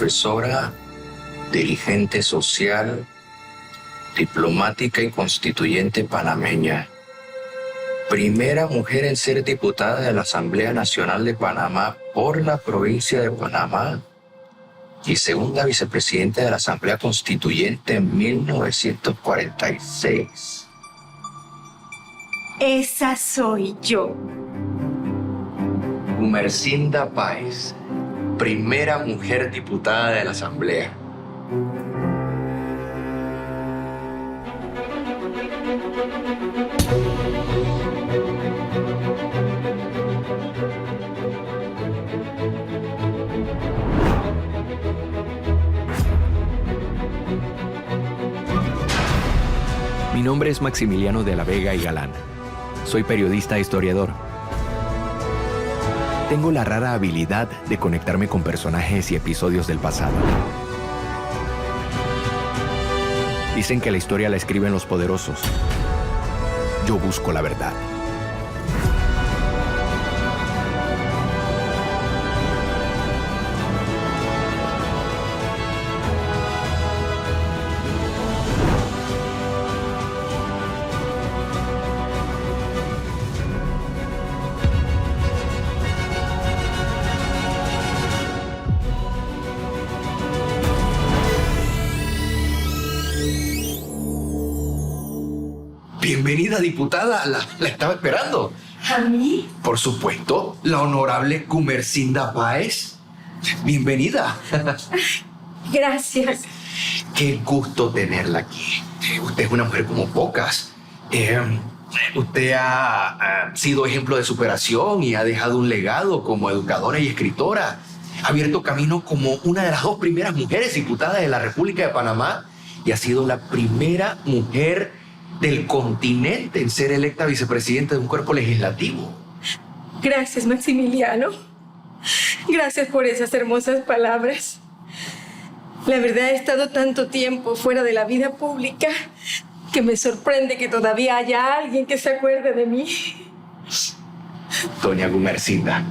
profesora, dirigente social, diplomática y constituyente panameña. Primera mujer en ser diputada de la Asamblea Nacional de Panamá por la provincia de Panamá y segunda vicepresidenta de la Asamblea Constituyente en 1946. Esa soy yo. Gumersinda Páez, primera mujer diputada de la Asamblea. Mi nombre es Maximiliano de la Vega y Galán. Soy periodista e historiador. Tengo la rara habilidad de conectarme con personajes y episodios del pasado. Dicen que la historia la escriben los poderosos. Yo busco la verdad. Bienvenida, diputada. La estaba esperando. ¿A mí? Por supuesto, la honorable Gumersinda Páez. Bienvenida. Gracias. Qué gusto tenerla aquí. Usted es una mujer como pocas. Usted ha sido ejemplo de superación y ha dejado un legado como educadora y escritora. Ha abierto camino como una de las 2 primeras mujeres diputadas de la República de Panamá y ha sido la primera mujer del continente en ser electa vicepresidenta de un cuerpo legislativo. Gracias, Maximiliano. Gracias por esas hermosas palabras. La verdad, he estado tanto tiempo fuera de la vida pública que me sorprende que todavía haya alguien que se acuerde de mí. Doña Gumersinda,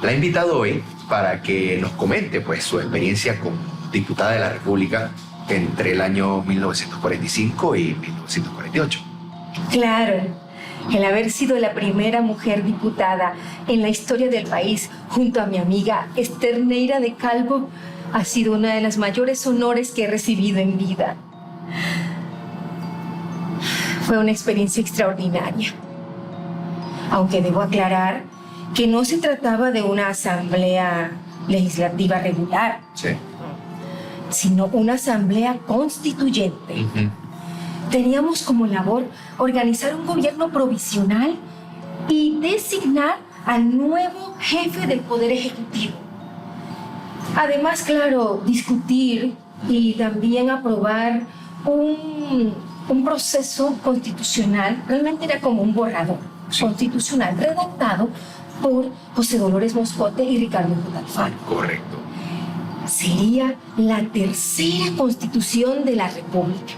la he invitado hoy para que nos comente pues, su experiencia como diputada de la República entre el año 1945 y 1948. Claro, el haber sido la primera mujer diputada en la historia del país junto a mi amiga Esther Neira de Calvo ha sido una de las mayores honores que he recibido en vida. Fue una experiencia extraordinaria. Aunque debo aclarar que no se trataba de una asamblea legislativa regular. Sí. Sino una asamblea constituyente. Teníamos como labor organizar un gobierno provisional y designar al nuevo jefe del Poder Ejecutivo. Además, claro, discutir y también aprobar un proceso constitucional. Realmente era como un borrador constitucional redactado por José Dolores Moscote y Ricardo J. Alfaro. Correcto. Sería la tercera constitución de la República,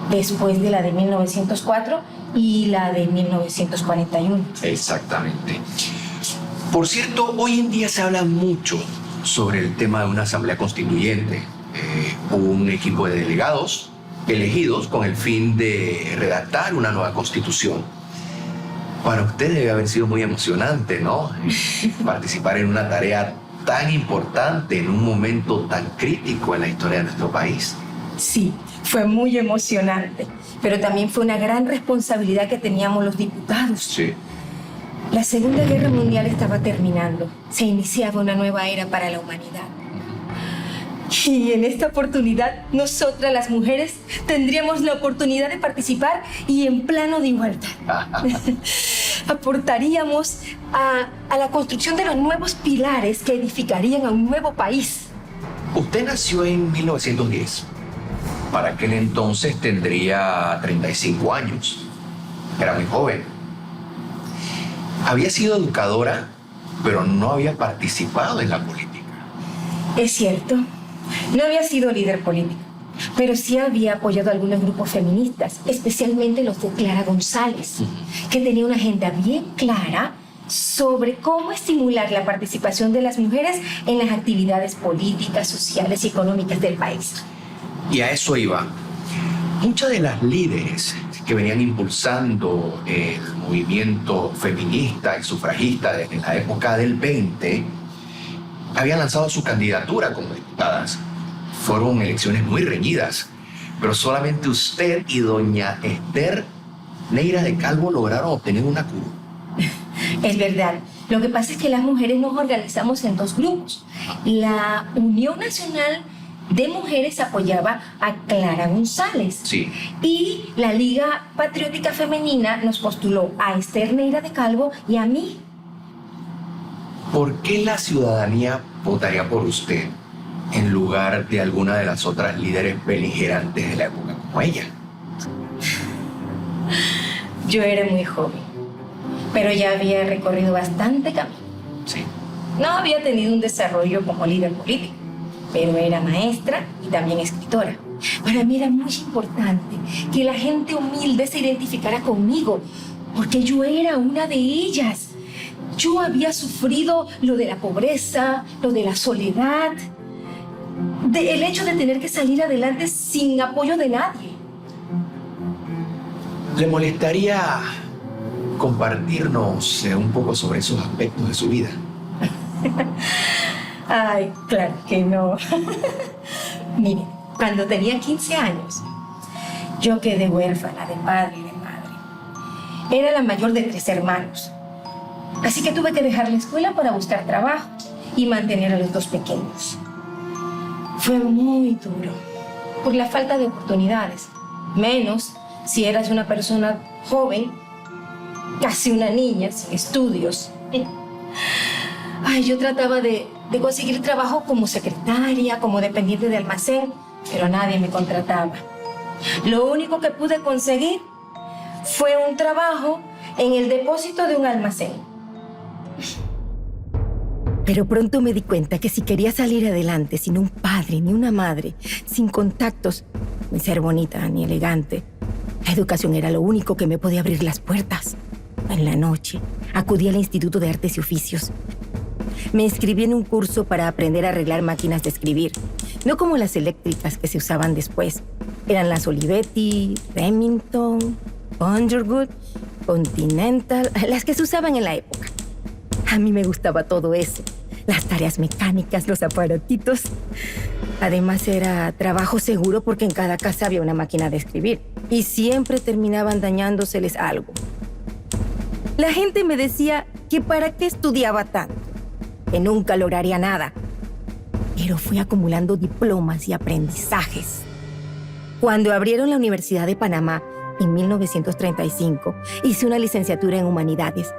después de la de 1904 y la de 1941. Exactamente. Por cierto, hoy en día se habla mucho sobre el tema de una asamblea constituyente. Un equipo de delegados elegidos con el fin de redactar una nueva constitución. Para usted debe haber sido muy emocionante, ¿no? Participar en una tarea tan importante en un momento tan crítico en la historia de nuestro país. Sí, fue muy emocionante, pero también fue una gran responsabilidad que teníamos los diputados. Sí. La Segunda Guerra Mundial estaba terminando. Se iniciaba una nueva era para la humanidad. Y en esta oportunidad, nosotras las mujeres tendríamos la oportunidad de participar y en plano de igualdad. Aportaríamos a la construcción de los nuevos pilares que edificarían a un nuevo país. Usted nació en 1910. Para aquel entonces tendría 35 años. Era muy joven. Había sido educadora, pero no había participado en la política. Es cierto. No había sido líder político, pero sí había apoyado a algunos grupos feministas, especialmente los de Clara González, que tenía una agenda bien clara sobre cómo estimular la participación de las mujeres en las actividades políticas, sociales y económicas del país. Y a eso iba. Muchas de las líderes que venían impulsando el movimiento feminista y sufragista desde la época del 20 habían lanzado su candidatura como diputadas. Fueron elecciones muy reñidas, pero solamente usted y doña Esther Neira de Calvo lograron obtener una curul. Es verdad. Lo que pasa es que las mujeres nos organizamos en dos grupos. La Unión Nacional de Mujeres apoyaba a Clara González. Sí. Y la Liga Patriótica Femenina nos postuló a Esther Neira de Calvo y a mí. ¿Por qué la ciudadanía votaría por usted en lugar de alguna de las otras líderes beligerantes de la época como ella? Yo era muy joven, pero ya había recorrido bastante camino. Sí. No había tenido un desarrollo como líder político, pero era maestra y también escritora. Para mí era muy importante que la gente humilde se identificara conmigo, porque yo era una de ellas. Yo había sufrido lo de la pobreza, lo de la soledad, el hecho de tener que salir adelante sin apoyo de nadie. ¿Le molestaría compartirnos un poco sobre esos aspectos de su vida? Ay, claro que no. Mire, cuando tenía 15 años, yo quedé huérfana de padre y de madre. Era la mayor de 3 hermanos. Así que tuve que dejar la escuela para buscar trabajo y mantener a los 2 pequeños. Fue muy duro por la falta de oportunidades. Menos si eras una persona joven, casi una niña, sin estudios. Ay, yo trataba de conseguir trabajo como secretaria, como dependiente de almacén, pero nadie me contrataba. Lo único que pude conseguir fue un trabajo en el depósito de un almacén. Pero pronto me di cuenta que si quería salir adelante sin un padre ni una madre, sin contactos, ni ser bonita ni elegante, la educación era lo único que me podía abrir las puertas. En la noche, acudí al Instituto de Artes y Oficios. Me inscribí en un curso para aprender a arreglar máquinas de escribir, no como las eléctricas que se usaban después. Eran las Olivetti, Remington, Underwood, Continental, las que se usaban en la época. A mí me gustaba todo eso, las tareas mecánicas, los aparatitos. Además era trabajo seguro porque en cada casa había una máquina de escribir y siempre terminaban dañándoseles algo. La gente me decía que para qué estudiaba tanto, que nunca lograría nada. Pero fui acumulando diplomas y aprendizajes. Cuando abrieron la Universidad de Panamá en 1935, hice una licenciatura en Humanidades.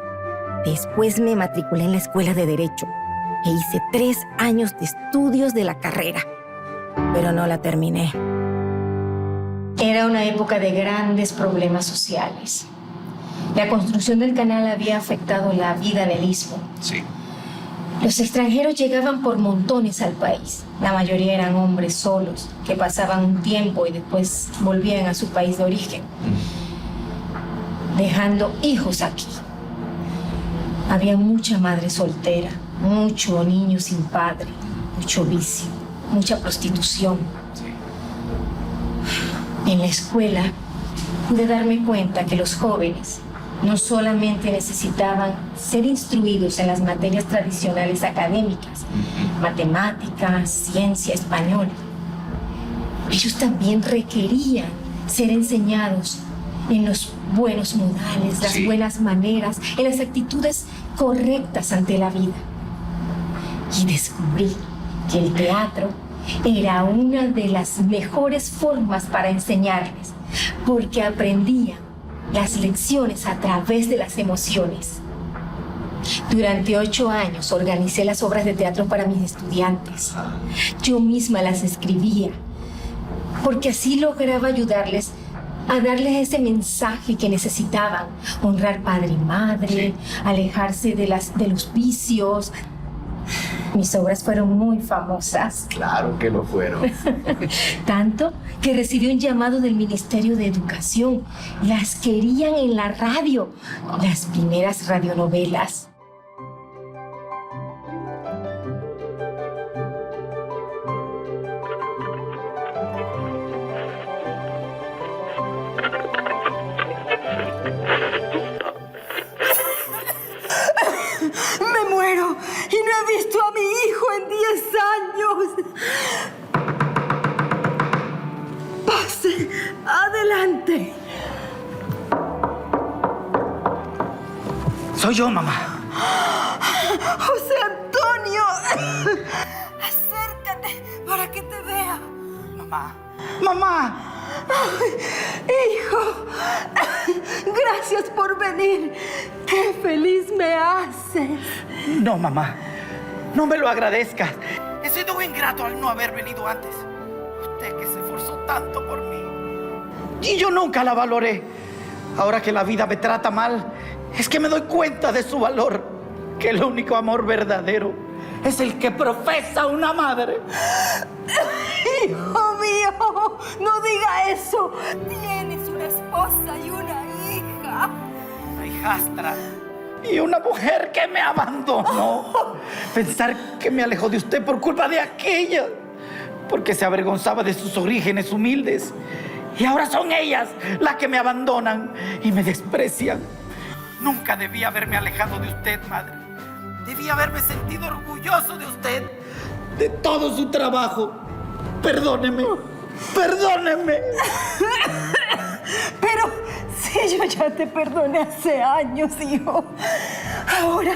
Después me matriculé en la Escuela de Derecho e hice 3 años de estudios de la carrera, pero no la terminé. Era una época de grandes problemas sociales. La construcción del canal había afectado la vida en el istmo. Sí. Los extranjeros llegaban por montones al país. La mayoría eran hombres solos que pasaban un tiempo y después volvían a su país de origen, dejando hijos aquí. Había mucha madre soltera, mucho niño sin padre, mucho vicio, mucha prostitución. En la escuela pude darme cuenta que los jóvenes no solamente necesitaban ser instruidos en las materias tradicionales académicas, matemáticas, ciencia, español. Ellos también requerían ser enseñados en los buenos modales, las buenas maneras, en las actitudes correctas ante la vida. Y descubrí que el teatro era una de las mejores formas para enseñarles, porque aprendían las lecciones a través de las emociones. Durante 8 años organicé las obras de teatro para mis estudiantes. Yo misma las escribía, porque así lograba ayudarles a darles ese mensaje que necesitaban: honrar padre y madre, alejarse de los vicios. Mis obras fueron muy famosas. Claro que lo fueron. Tanto que recibí un llamado del Ministerio de Educación. Las querían en la radio. Las primeras radionovelas. he visto a mi hijo en 10 años. Pase, adelante. Soy yo, mamá. José Antonio, acércate para que te vea. Mamá. Mamá. Ay, hijo, gracias por venir. Qué feliz me haces. No, mamá. No me lo agradezcas. He sido un ingrato al no haber venido antes. Usted que se esforzó tanto por mí. Y yo nunca la valoré. Ahora que la vida me trata mal, es que me doy cuenta de su valor. Que el único amor verdadero es el que profesa una madre. Hijo mío, no diga eso. Tienes una esposa y una hija. Una hijastra y una mujer que me abandonó. Pensar que me alejó de usted por culpa de aquella, porque se avergonzaba de sus orígenes humildes. Y ahora son ellas las que me abandonan y me desprecian. Nunca debía haberme alejado de usted, madre. Debía haberme sentido orgulloso de usted, de todo su trabajo. Perdóneme, perdóneme. Pero si yo ya te perdoné hace años, hijo. Ahora,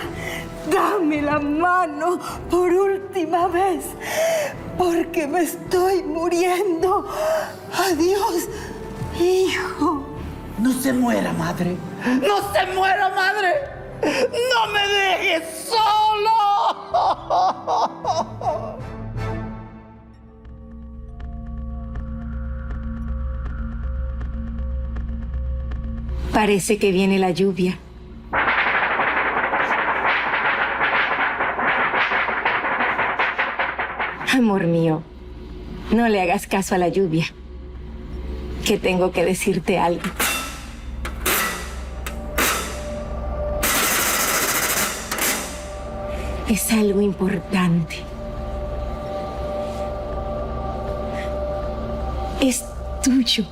dame la mano por última vez, porque me estoy muriendo. Adiós, hijo. No se muera, madre. No se muera, madre. No me dejes solo. Parece que viene la lluvia. Amor mío, no le hagas caso a la lluvia, que tengo que decirte algo. Es algo importante. Es tuyo.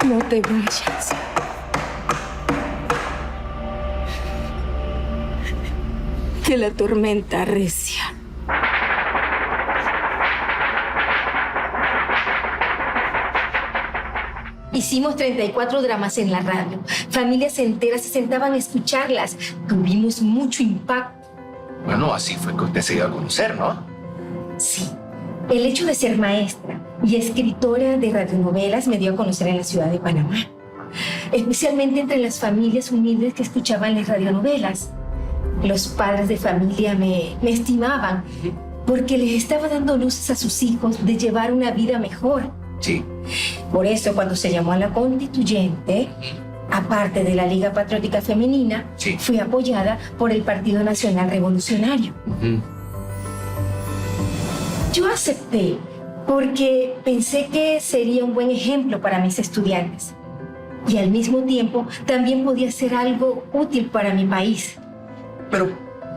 No te vayas. Que la tormenta arrecia. Hicimos 34 dramas en la radio. Familias enteras se sentaban a escucharlas. Tuvimos mucho impacto. Bueno, así fue que usted se dio a conocer, ¿no? Sí. El hecho de ser maestra y escritora de radionovelas me dio a conocer en la ciudad de Panamá. Especialmente entre las familias humildes que escuchaban las radionovelas. Los padres de familia me estimaban porque les estaba dando luces a sus hijos de llevar una vida mejor. Sí. Por eso, cuando se llamó a la constituyente, aparte de la Liga Patriótica Femenina, Sí. fui apoyada por el Partido Nacional Revolucionario. Yo acepté porque pensé que sería un buen ejemplo para mis estudiantes. Y al mismo tiempo, también podía ser algo útil para mi país. Pero,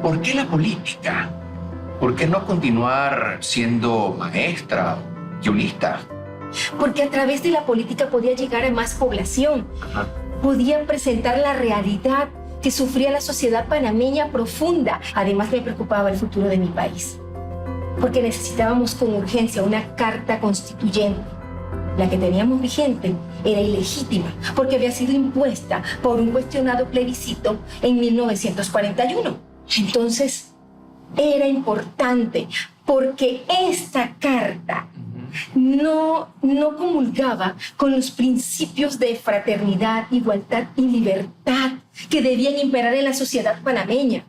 ¿por qué la política? ¿Por qué no continuar siendo maestra o guionista? Porque a través de la política podía llegar a más población. Ajá. Podía presentar la realidad que sufría la sociedad panameña profunda. Además, me preocupaba el futuro de mi país. Porque necesitábamos con urgencia una carta constituyente. La que teníamos vigente era ilegítima porque había sido impuesta por un cuestionado plebiscito en 1941. Entonces, era importante porque esta carta no comulgaba con los principios de fraternidad, igualdad y libertad que debían imperar en la sociedad panameña.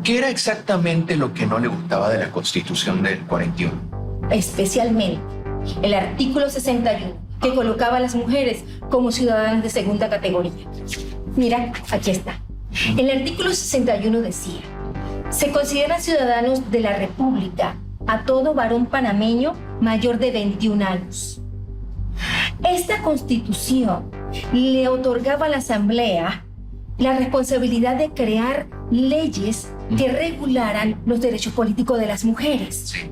¿Qué era exactamente lo que no le gustaba de la Constitución del 41? Especialmente el artículo 61, que colocaba a las mujeres como ciudadanas de segunda categoría. Mira, aquí está. El artículo 61 decía: se consideran ciudadanos de la República a todo varón panameño mayor de 21 años. Esta Constitución le otorgaba a la Asamblea la responsabilidad de crear leyes que regularan los derechos políticos de las mujeres. Sí.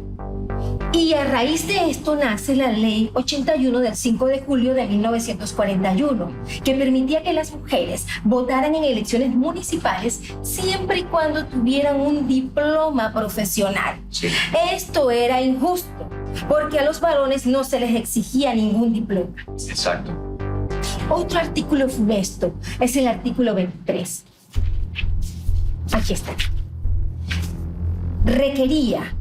Y a raíz de esto nace la Ley 81 del 5 de julio de 1941, que permitía que las mujeres votaran en elecciones municipales siempre y cuando tuvieran un diploma profesional. Sí. Esto era injusto, porque a los varones no se les exigía ningún diploma. Exacto. Otro artículo funesto es el artículo 23. Aquí está. Requería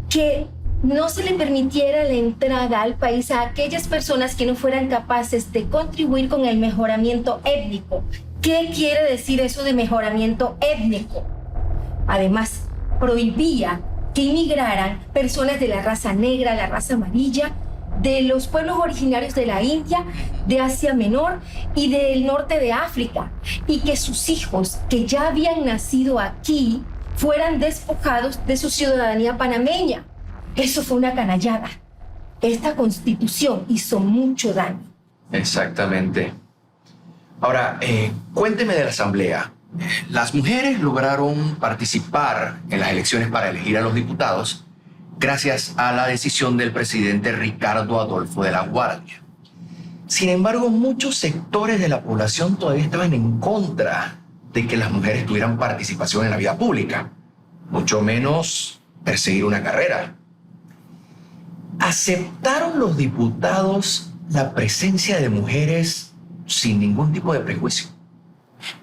que no se le permitiera la entrada al país a aquellas personas que no fueran capaces de contribuir con el mejoramiento étnico. ¿Qué quiere decir eso de mejoramiento étnico? Además, prohibía que inmigraran personas de la raza negra, la raza amarilla, de los pueblos originarios de la India, de Asia Menor y del norte de África, y que sus hijos, que ya habían nacido aquí, fueran despojados de su ciudadanía panameña. Eso fue una canallada. Esta constitución hizo mucho daño. Exactamente. Ahora, cuénteme de la asamblea. Las mujeres lograron participar en las elecciones para elegir a los diputados gracias a la decisión del presidente Ricardo Adolfo de la Guardia. Sin embargo, muchos sectores de la población todavía estaban en contra de que las mujeres tuvieran participación en la vida pública, mucho menos perseguir una carrera. ¿Aceptaron los diputados la presencia de mujeres sin ningún tipo de prejuicio?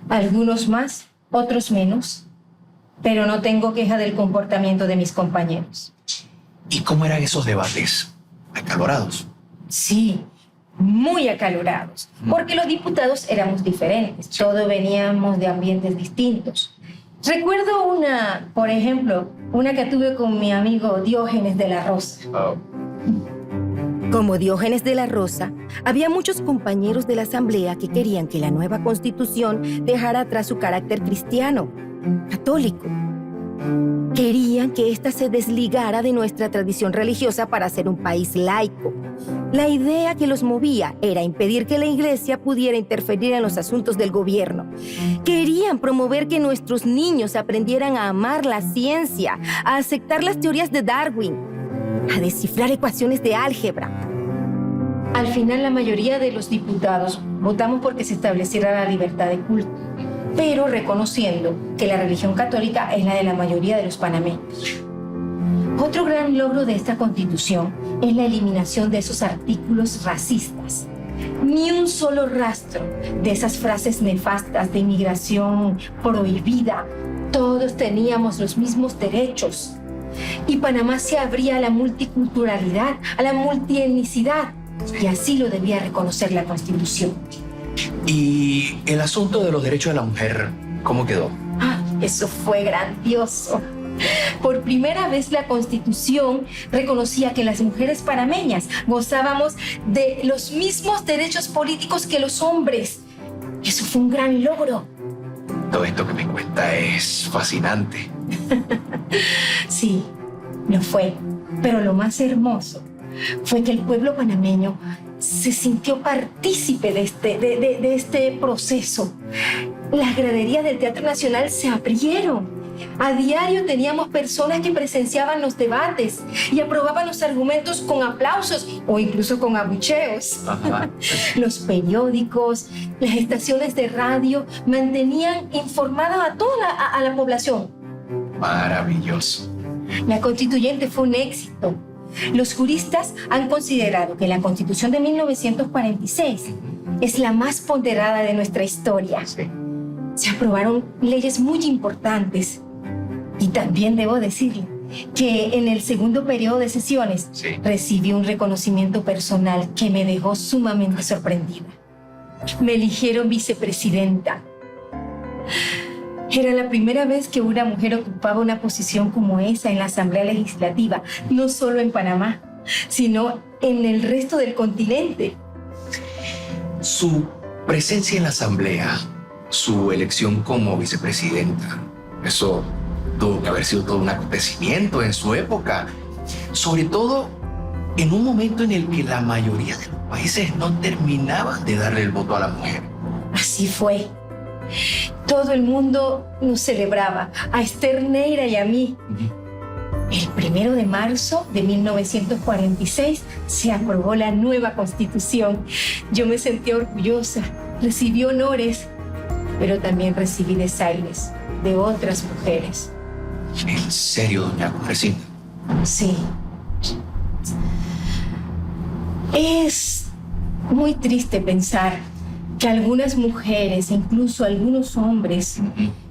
Algunos más, otros menos, pero no tengo queja del comportamiento de mis compañeros. ¿Y cómo eran esos debates? ¿Acalorados? Sí, muy acalorados, porque los diputados éramos diferentes, todos veníamos de ambientes distintos. Recuerdo una, por ejemplo, una que tuve con mi amigo Diógenes de la Rosa. Como Diógenes de la Rosa, había muchos compañeros de la asamblea que querían que la nueva constitución dejara atrás su carácter cristiano, católico. Querían que ésta se desligara de nuestra tradición religiosa para ser un país laico. La idea que los movía era impedir que la iglesia pudiera interferir en los asuntos del gobierno. Querían promover que nuestros niños aprendieran a amar la ciencia, a aceptar las teorías de Darwin, a descifrar ecuaciones de álgebra. Al final, la mayoría de los diputados votamos porque se estableciera la libertad de culto, pero reconociendo que la religión católica es la de la mayoría de los panameños. Otro gran logro de esta constitución es la eliminación de esos artículos racistas. Ni un solo rastro de esas frases nefastas de inmigración prohibida. Todos teníamos los mismos derechos. Y Panamá se abría a la multiculturalidad, a la multietnicidad. Y así lo debía reconocer la Constitución. ¿Y el asunto de los derechos de la mujer, cómo quedó? Eso fue grandioso. Por primera vez la Constitución reconocía que las mujeres panameñas gozábamos de los mismos derechos políticos que los hombres. Eso fue un gran logro. Todo esto que me cuenta es fascinante. Sí, lo fue. Pero lo más hermoso fue que el pueblo panameño se sintió partícipe de este proceso. Las graderías del Teatro Nacional se abrieron. A diario teníamos personas que presenciaban los debates y aprobaban los argumentos con aplausos o incluso con abucheos. Ajá. Los periódicos, las estaciones de radio mantenían informada a toda la población. Maravilloso. La constituyente fue un éxito. Los juristas han considerado que la Constitución de 1946 es la más ponderada de nuestra historia. Sí. Se aprobaron leyes muy importantes. Y también debo decirle que en el segundo periodo de sesiones recibí un reconocimiento personal que me dejó sumamente sorprendida. Me eligieron vicepresidenta. Era la primera vez que una mujer ocupaba una posición como esa en la Asamblea Legislativa, no solo en Panamá, sino en el resto del continente. Su presencia en la Asamblea, su elección como vicepresidenta, eso tuvo que haber sido todo un acontecimiento en su época, sobre todo en un momento en el que la mayoría de los países no terminaban de darle el voto a la mujer. Así fue. Todo el mundo nos celebraba, a Esther Neira y a mí. el 1 de marzo de 1946 se aprobó la nueva Constitución. Yo me sentí orgullosa, recibí honores, pero también recibí desaires de otras mujeres. ¿En serio, doña Gumersinda? Sí. Es muy triste pensar que a algunas mujeres, incluso a algunos hombres,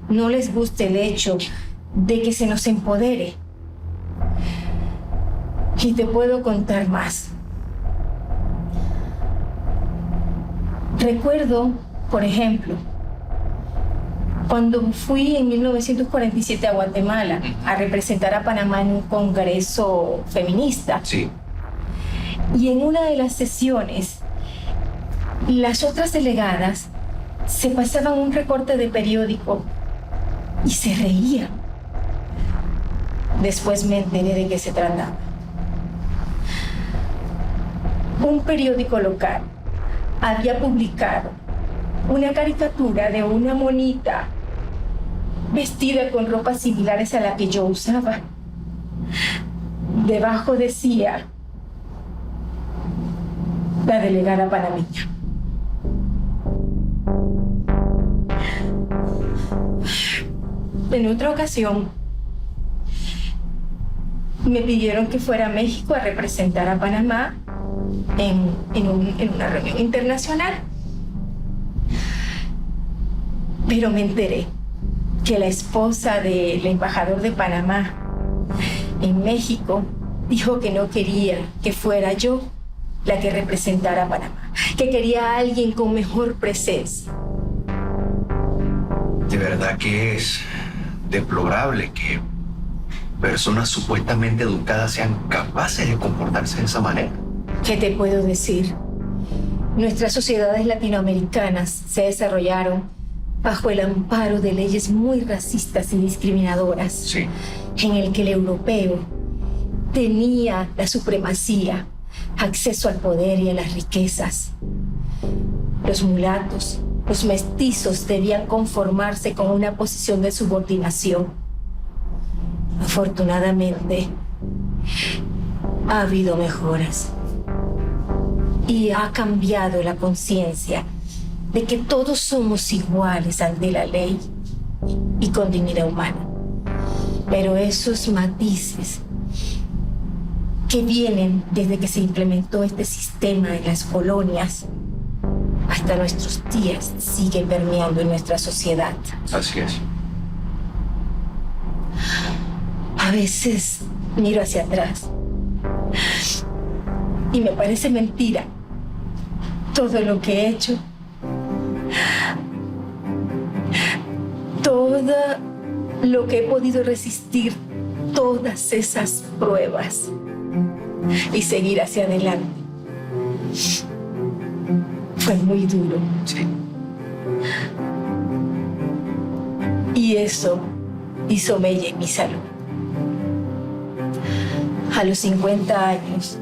no les guste el hecho de que se nos empodere. Y te puedo contar más. Recuerdo, por ejemplo, cuando fui en 1947 a Guatemala a representar a Panamá en un congreso feminista. Sí. Y en una de las sesiones, las otras delegadas se pasaban un recorte de periódico y se reían. Después me enteré de qué se trataba. Un periódico local había publicado una caricatura de una monita vestida con ropas similares a la que yo usaba. Debajo decía: la delegada panameña. En otra ocasión, me pidieron que fuera a México a representar a Panamá en una reunión internacional. Pero me enteré que la esposa del embajador de Panamá en México dijo que no quería que fuera yo la que representara a Panamá, que quería a alguien con mejor presencia. De verdad que es deplorable que personas supuestamente educadas sean capaces de comportarse de esa manera. ¿Qué te puedo decir? Nuestras sociedades latinoamericanas se desarrollaron bajo el amparo de leyes muy racistas y discriminadoras, Sí. en el que el europeo tenía la supremacía, acceso al poder y a las riquezas. Los mulatos, los mestizos debían conformarse con una posición de subordinación. Afortunadamente, ha habido mejoras y ha cambiado la conciencia de que todos somos iguales ante la ley y con dignidad humana. Pero esos matices que vienen desde que se implementó este sistema en las colonias hasta nuestros días siguen permeando en nuestra sociedad. Así es. A veces miro hacia atrás y me parece mentira todo lo que he hecho, todo lo que he podido resistir, todas esas pruebas y seguir hacia adelante. Fue muy duro. Sí. Y eso hizo mella en mi salud. A los 50 años,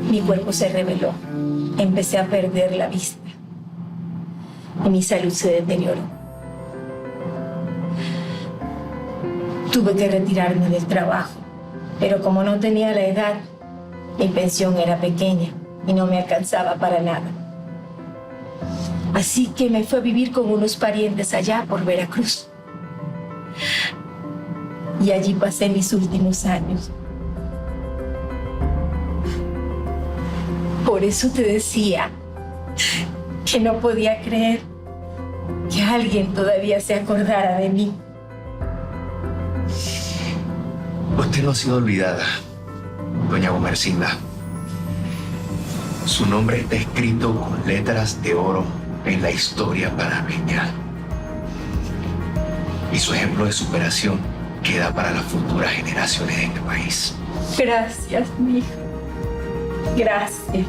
mi cuerpo se rebeló. Empecé a perder la vista y mi salud se deterioró. Tuve que retirarme del trabajo, pero como no tenía la edad, mi pensión era pequeña y no me alcanzaba para nada. Así que me fui a vivir con unos parientes allá por Veracruz. Y allí pasé mis últimos años. Por eso te decía que no podía creer que alguien todavía se acordara de mí. Usted no ha sido olvidada, doña Gumersinda. Su nombre está escrito con letras de oro en la historia panameña. Y su ejemplo de superación queda para las futuras generaciones de este país. Gracias, mi hija. Gracias.